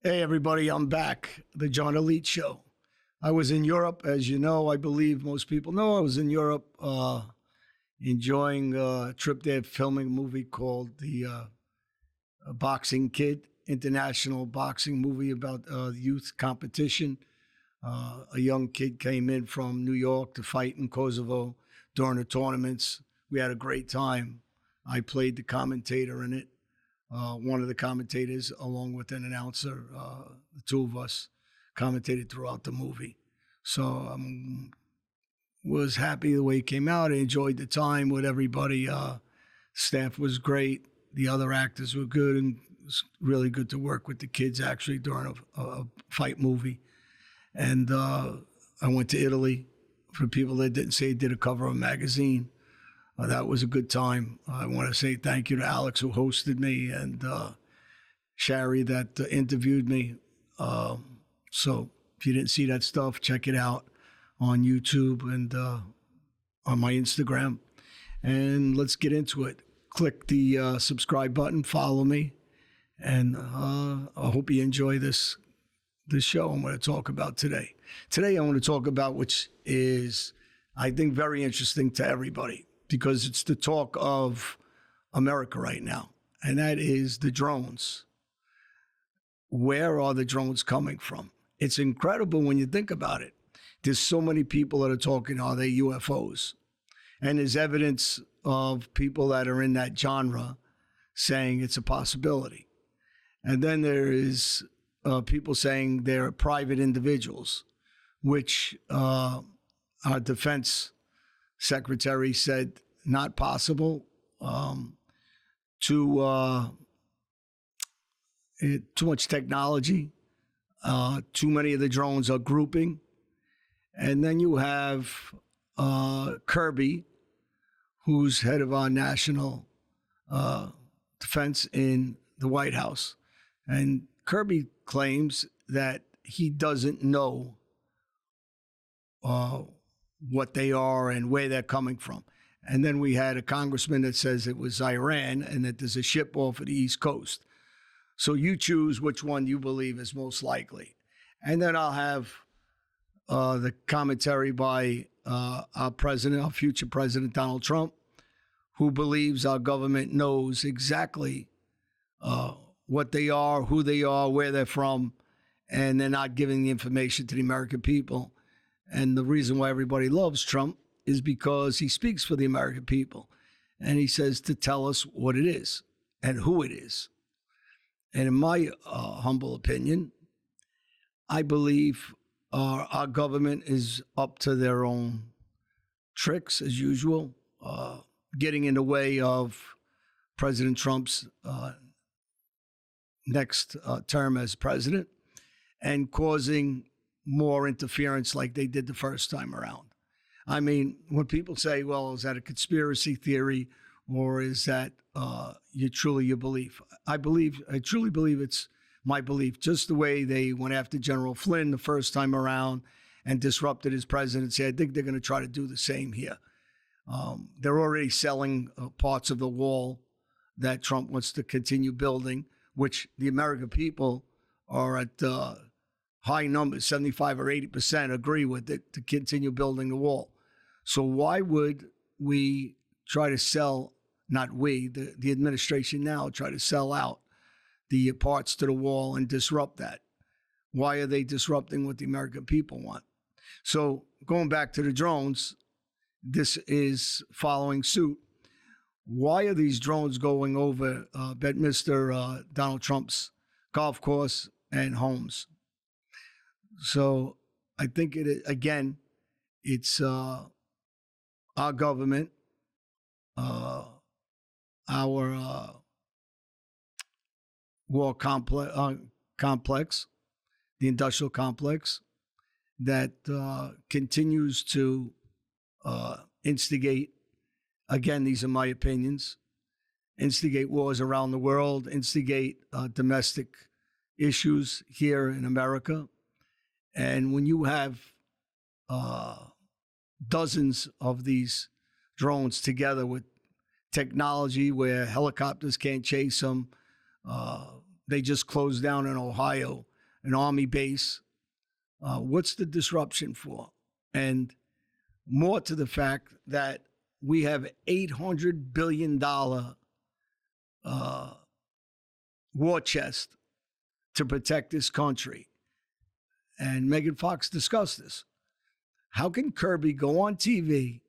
Hey, everybody, I'm back. The John Alite Show. I was in Europe, as you know. I believe most people know I was in Europe enjoying a trip there, filming a movie called The Boxing Kid, international boxing movie about youth competition. A young kid came in from New York to fight in Kosovo during the tournaments. We had a great time. I played the commentator in it. One of the commentators, along with an announcer, the two of us commentated throughout the movie. So was happy the way it came out. I enjoyed the time with everybody. Staff was great. The other actors were good, and it was really good to work with the kids actually during a fight movie. And I went to Italy. For people that didn't say, did a cover of a magazine. That was a good time. I want to say thank you to Alex, who hosted me, and Shari, that interviewed me. So if you didn't see that stuff, check it out on YouTube and on my Instagram. And let's get into it. Click the subscribe button, follow me, and I hope you enjoy this show I'm going to talk about today. Today I want to talk about, which is, I think, very interesting to everybody, because it's the talk of America right now, and that is the drones. Where are the drones coming from? It's incredible when you think about it. There's so many people that are talking, are they UFOs? And there's evidence of people that are in that genre saying it's a possibility. And then there is people saying they're private individuals, which our defense secretary said not possible. Too much technology. Too many of the drones are grouping. And then you have Kirby, who's head of our national defense in the White House. And Kirby claims that he doesn't know what they are and where they're coming from. And then we had a congressman that says it was Iran and that there's a ship off of the East Coast. So you choose which one you believe is most likely. And then I'll have the commentary by our president, our future president, Donald Trump, who believes our government knows exactly what they are, who they are, where they're from, and they're not giving the information to the American people. And the reason why everybody loves Trump is because he speaks for the American people. And he says to tell us what it is and who it is. And in my humble opinion, I believe our government is up to their own tricks, as usual, getting in the way of President Trump's next term as president and causing more interference like they did the first time around. I mean, when people say, well, is that a conspiracy theory or is that your belief? I truly believe it's my belief, just the way they went after General Flynn the first time around and disrupted his presidency. I think they're going to try to do the same here. They're already selling parts of the wall that Trump wants to continue building, which the American people are at high numbers, 75 or 80% agree with it, to continue building the wall. So why would we try to sell, not we, the administration now, try to sell out the parts to the wall and disrupt that? Why are they disrupting what the American people want? So going back to the drones, this is following suit. Why are these drones going over Bedminster, Donald Trump's golf course and homes? So I think again, it's our government, our war complex, the industrial complex, that continues to instigate, again, these are my opinions, instigate wars around the world, instigate domestic issues here in America. And when you have dozens of these drones together with technology where helicopters can't chase them, they just closed down in Ohio an army base. What's the disruption for? And more to the fact that we have $800 billion war chest to protect this country. And Megan Fox discussed this. How can Kirby go on TV,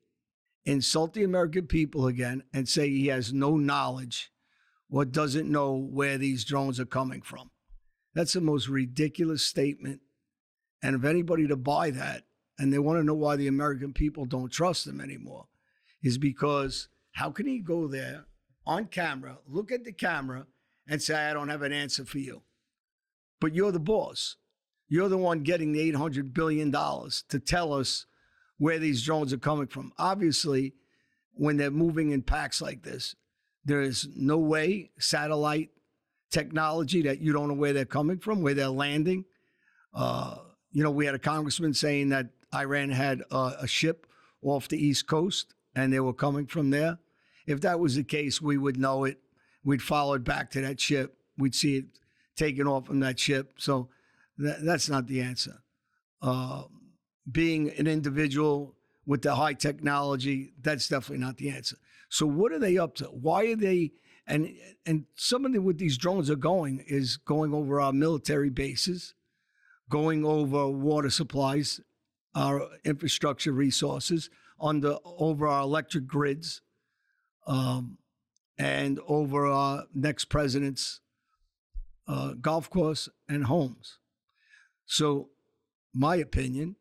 insult the American people again, and say he has no knowledge or doesn't know where these drones are coming from? That's the most ridiculous statement. And if anybody to buy that, and they want to know why the American people don't trust him anymore, is because how can he go there on camera, look at the camera, and say, I don't have an answer for you? But you're the boss. You're the one getting the $800 billion to tell us where these drones are coming from. Obviously, when they're moving in packs like this, there is no way satellite technology that you don't know where they're coming from, where they're landing. We had a congressman saying that Iran had a ship off the East Coast and they were coming from there. If that was the case, we would know it. We'd follow it back to that ship. We'd see it taken off from that ship. So that's not the answer. Being an individual with the high technology, that's definitely not the answer. So what are they up to? Why are they, and some of the, what these drones are going is going over our military bases, going over water supplies, our infrastructure resources, over our electric grids, and over our next president's golf course and homes. So my opinion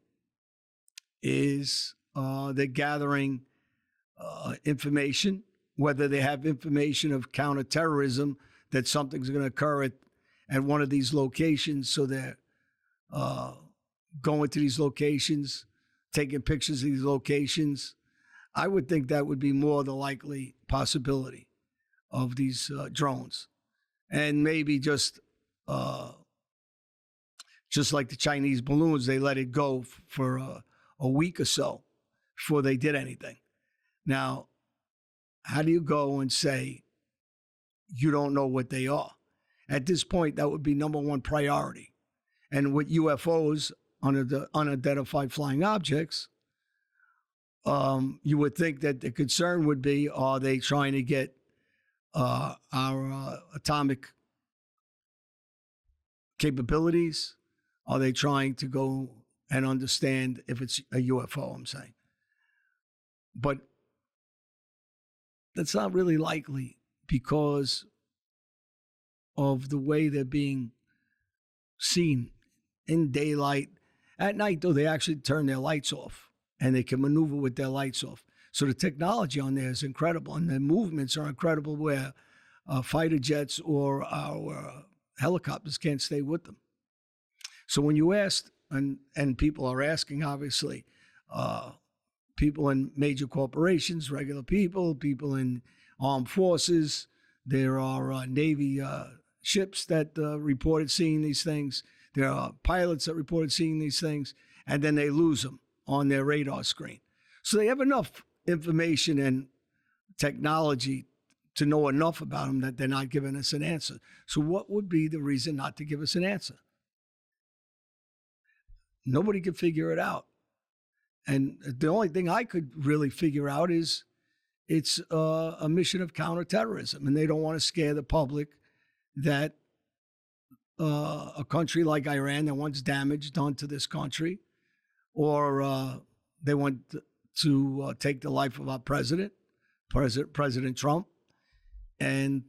is they're gathering information, whether they have information of counterterrorism, that something's going to occur at one of these locations. So they're going to these locations, taking pictures of these locations. I would think that would be more the likely possibility of these drones. And maybe just like the Chinese balloons, they let it go for a week or so before they did anything. Now, how do you go and say you don't know what they are? At this point, that would be number one priority. And with UFOs, unidentified flying objects, you would think that the concern would be, are they trying to get our atomic capabilities? Are they trying to go and understand if it's a UFO, I'm saying? But that's not really likely because of the way they're being seen in daylight. At night, though, they actually turn their lights off and they can maneuver with their lights off. So the technology on there is incredible, and the movements are incredible where fighter jets or our helicopters can't stay with them. So when you asked, and people are asking, obviously, people in major corporations, regular people, people in armed forces, there are Navy ships that reported seeing these things. There are pilots that reported seeing these things, and then they lose them on their radar screen. So they have enough information and technology to know enough about them that they're not giving us an answer. So what would be the reason not to give us an answer? Nobody could figure it out. And the only thing I could really figure out is it's a mission of counterterrorism, and they don't want to scare the public that a country like Iran that wants damage done to this country, or they want to take the life of our President Trump, and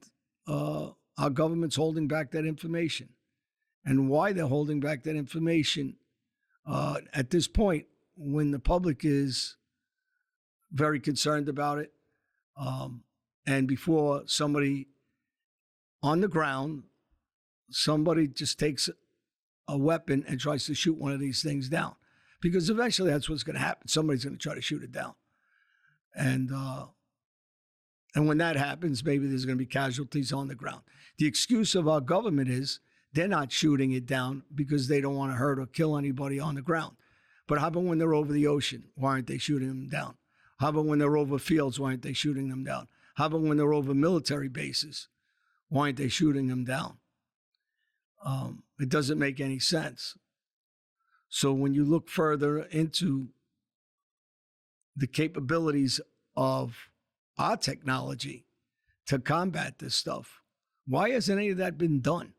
our government's holding back that information. And why they're holding back that information at this point, when the public is very concerned about it, and before somebody on the ground, somebody just takes a weapon and tries to shoot one of these things down. Because eventually that's what's going to happen. Somebody's going to try to shoot it down. And when that happens, maybe there's going to be casualties on the ground. The excuse of our government is they're not shooting it down because they don't want to hurt or kill anybody on the ground. But how about when they're over the ocean? Why aren't they shooting them down? How about when they're over fields? Why aren't they shooting them down? How about when they're over military bases? Why aren't they shooting them down? It doesn't make any sense. So when you look further into the capabilities of our technology to combat this stuff, why hasn't any of that been done?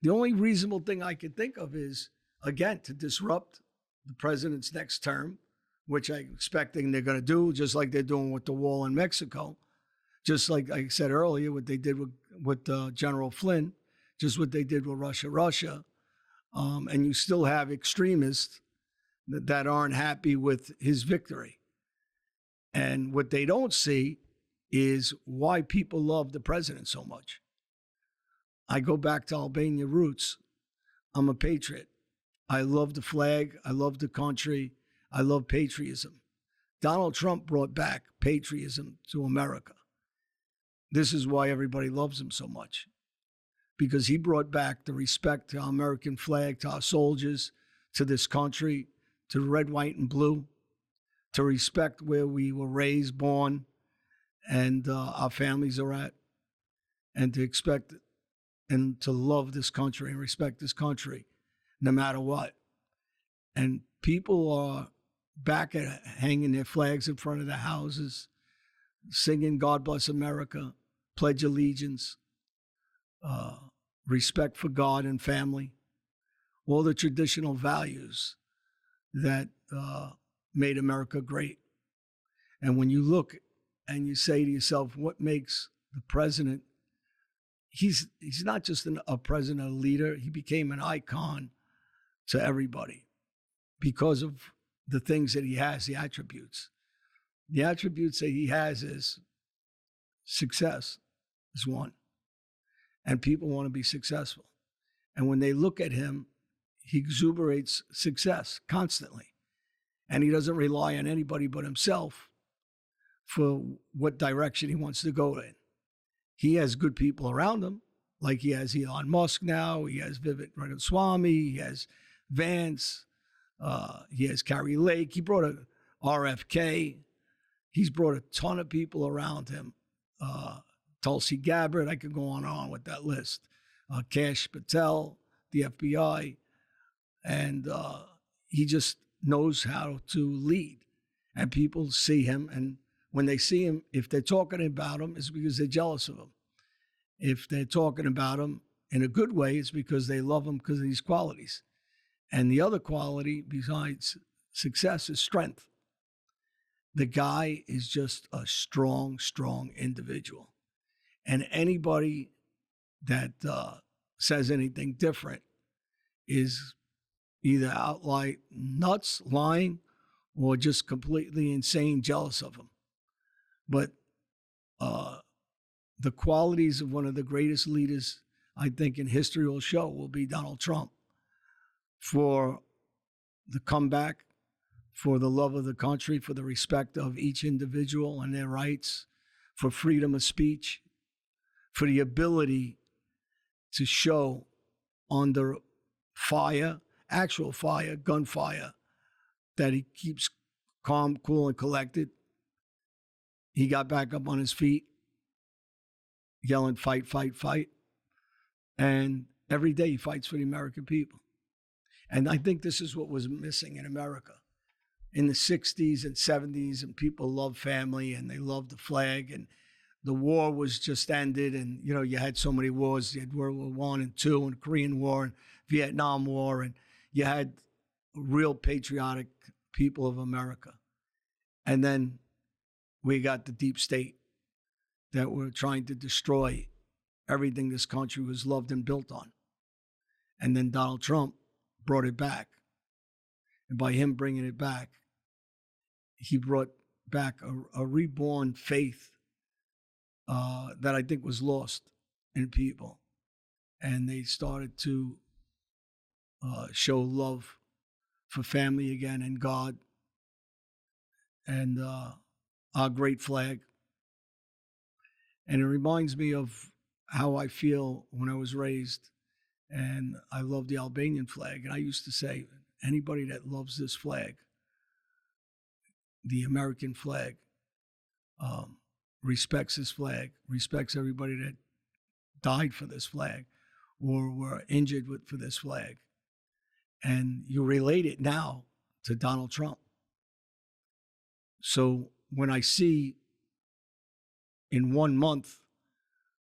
The only reasonable thing I can think of is, again, to disrupt the president's next term, which I'm expecting they're going to do, just like they're doing with the wall in Mexico, just like I said earlier, what they did with General Flynn, just what they did with Russia. And you still have extremists that aren't happy with his victory. And what they don't see is why people love the president so much. I go back to Albania roots. I'm a patriot. I love the flag. I love the country. I love patriotism. Donald Trump brought back patriotism to America. This is why everybody loves him so much, because he brought back the respect to our American flag, to our soldiers, to this country, to red, white, and blue, to respect where we were raised, born, and our families are at, and to expect and to love this country and respect this country no matter what. And people are back at hanging their flags in front of their houses, singing God Bless America, Pledge Allegiance, respect for God and family, all the traditional values that made America great. And when you look and you say to yourself, what makes the president, he's not just a president, a leader, he became an icon to everybody because of the things that he has, the attributes. The attributes that he has is success is one. And people want to be successful. And when they look at him, he exuberates success constantly. And he doesn't rely on anybody but himself for what direction he wants to go in. He has good people around him, like he has Elon Musk now, he has Vivek Ramaswamy, he has Vance, he has Carrie Lake, he brought a RFK, he's brought a ton of people around him. Tulsi Gabbard, I could go on and on with that list. Kash Patel, the FBI, and he just knows how to lead. And people see him, and when they see him, if they're talking about him, it's because they're jealous of him. If they're talking about him in a good way, it's because they love him because of these qualities. And the other quality besides success is strength. The guy is just a strong, strong individual. And anybody that says anything different is either outright nuts, lying, or just completely insane, jealous of him. But the qualities of one of the greatest leaders, I think, in history will show will be Donald Trump. For the comeback, for the love of the country, for the respect of each individual and their rights, for freedom of speech, for the ability to show under fire, actual fire, gunfire, that he keeps calm, cool, and collected. He got back up on his feet, yelling, fight, fight, fight. And every day he fights for the American people. And I think this is what was missing in America. In the 60s and 70s, and people loved family and they loved the flag, and the war was just ended. And, you know, you had so many wars. You had World War I and II, and Korean War, and Vietnam War, and you had real patriotic people of America. And then we got the deep state that were trying to destroy everything this country was loved and built on. And then Donald Trump brought it back. And by him bringing it back, he brought back a reborn faith that I think was lost in people. And they started to show love for family again and God and our great flag. And it reminds me of how I feel when I was raised, and I love the Albanian flag. And I used to say, anybody that loves this flag, the American flag, respects this flag, respects everybody that died for this flag, or were injured for this flag. And you relate it now to Donald Trump. So when I see in 1 month,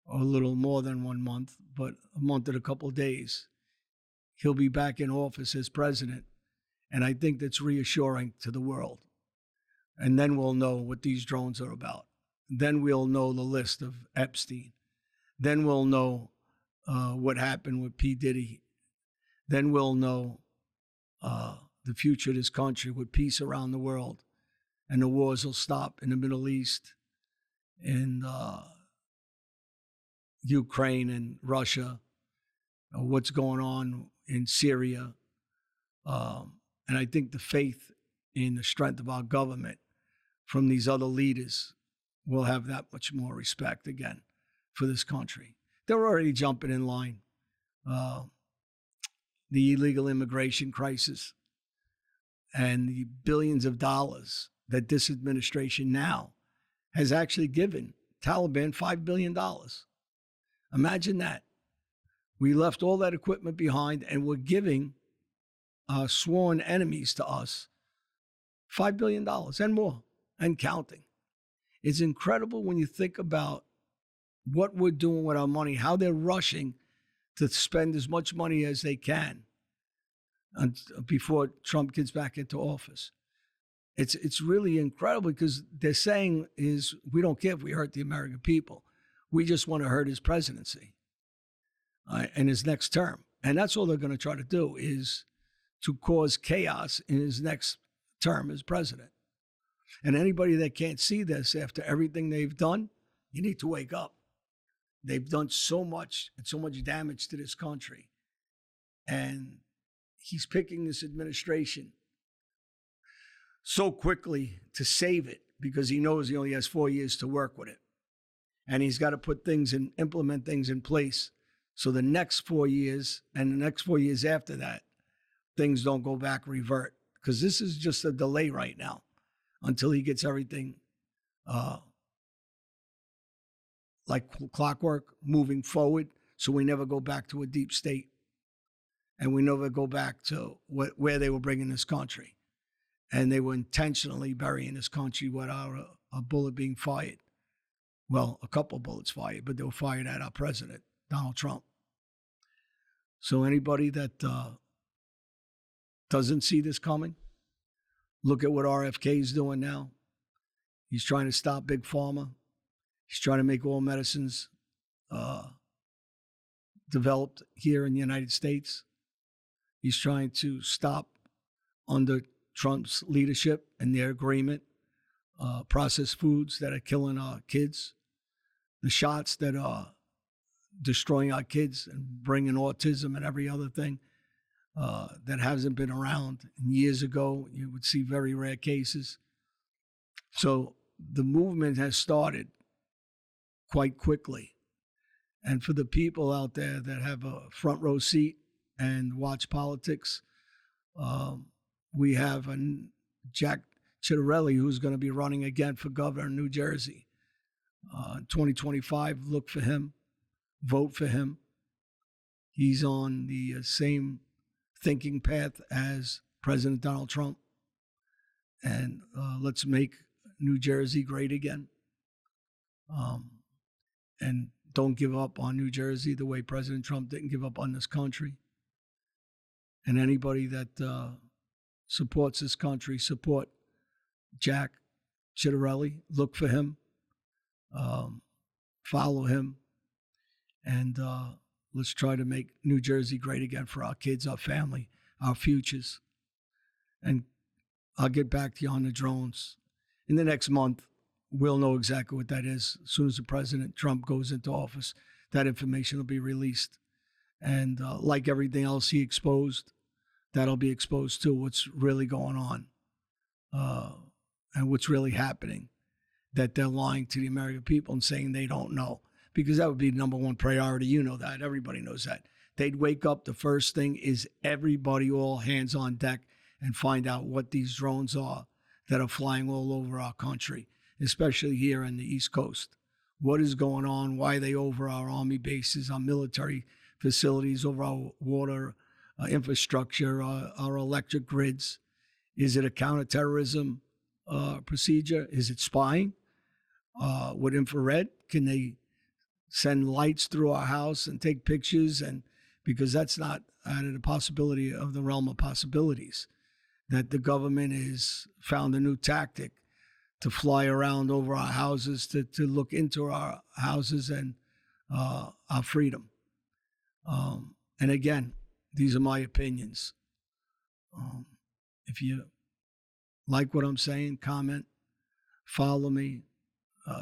or a little more than 1 month, but a month and a couple of days, he'll be back in office as president. And I think that's reassuring to the world. And then we'll know what these drones are about. Then we'll know the list of Epstein. Then we'll know what happened with P. Diddy. Then we'll know the future of this country with peace around the world. And the wars will stop in the Middle East, in Ukraine and Russia, what's going on in Syria. And I think the faith in the strength of our government from these other leaders will have that much more respect again for this country. They're already jumping in line. The illegal immigration crisis and the billions of dollars that this administration now has actually given Taliban $5 billion. Imagine that. We left all that equipment behind and we're giving sworn enemies to us $5 billion and more and counting. It's incredible when you think about what we're doing with our money, how they're rushing to spend as much money as they can before Trump gets back into office. It's really incredible because they're saying is we don't care if we hurt the American people. We just want to hurt his presidency and his next term. And that's all they're going to try to do is to cause chaos in his next term as president. And anybody that can't see this after everything they've done, you need to wake up. They've done so much and so much damage to this country. And he's picking this administration so quickly to save it because he knows he only has 4 years to work with it. And he's got to put things and implement things in place so the next 4 years and the next 4 years after that, things don't go back, revert. Because this is just a delay right now until he gets everything like clockwork moving forward so we never go back to a deep state. And we never go back to where they were bringing this country. And they were intentionally burying this country without a bullet being fired. Well, a couple of bullets fired, but they were fired at our president, Donald Trump. So anybody that doesn't see this coming, look at what RFK is doing now. He's trying to stop Big Pharma. He's trying to make all medicines developed here in the United States. He's trying to stop, under Trump's leadership and their agreement, processed foods that are killing our kids, the shots that are destroying our kids and bringing autism and every other thing that hasn't been around. And years ago, you would see very rare cases. So the movement has started quite quickly. And for the people out there that have a front row seat and watch politics, we have Jack Ciattarelli, who's going to be running again for governor in New Jersey. 2025, look for him, vote for him. He's on the same thinking path as President Donald Trump. And let's make New Jersey great again. And don't give up on New Jersey the way President Trump didn't give up on this country. And anybody that supports this country, support Jack Ciattarelli. Look for him. Follow him. And let's try to make New Jersey great again for our kids, our family, our futures. And I'll get back to you on the drones. In the next month, we'll know exactly what that is. As soon as the President Trump goes into office, that information will be released. And like everything else he exposed, that'll be exposed too, what's really going on and what's really happening, that they're lying to the American people and saying they don't know, because that would be the number one priority. You know that. Everybody knows that. They'd wake up. The first thing is everybody, all hands on deck, and find out what these drones are that are flying all over our country, especially here in the East Coast. What is going on? Why are they over our army bases, our military facilities, over our water infrastructure, our electric grids? Is it a counterterrorism procedure? Is it spying? With infrared, can they send lights through our house and take pictures? And because that's not out of the possibility of the realm of possibilities, that the government has found a new tactic to fly around over our houses, to look into our houses and our freedom. And again, these are my opinions. If you like what I'm saying, comment, follow me,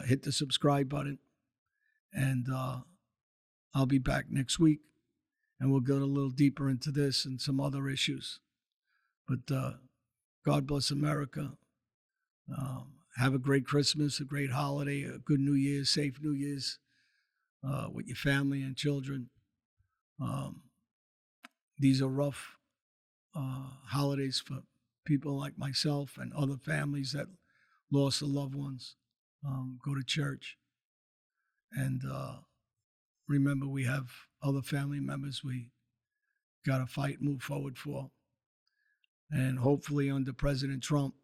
hit the subscribe button, and I'll be back next week, and we'll go a little deeper into this and some other issues. But God bless America. Have a great Christmas, a great holiday, a good New Year's, safe New Year's with your family and children. These are rough holidays for people like myself and other families that lost their loved ones. Go to church. And remember, we have other family members we got to fight, move forward for. And hopefully under President Trump,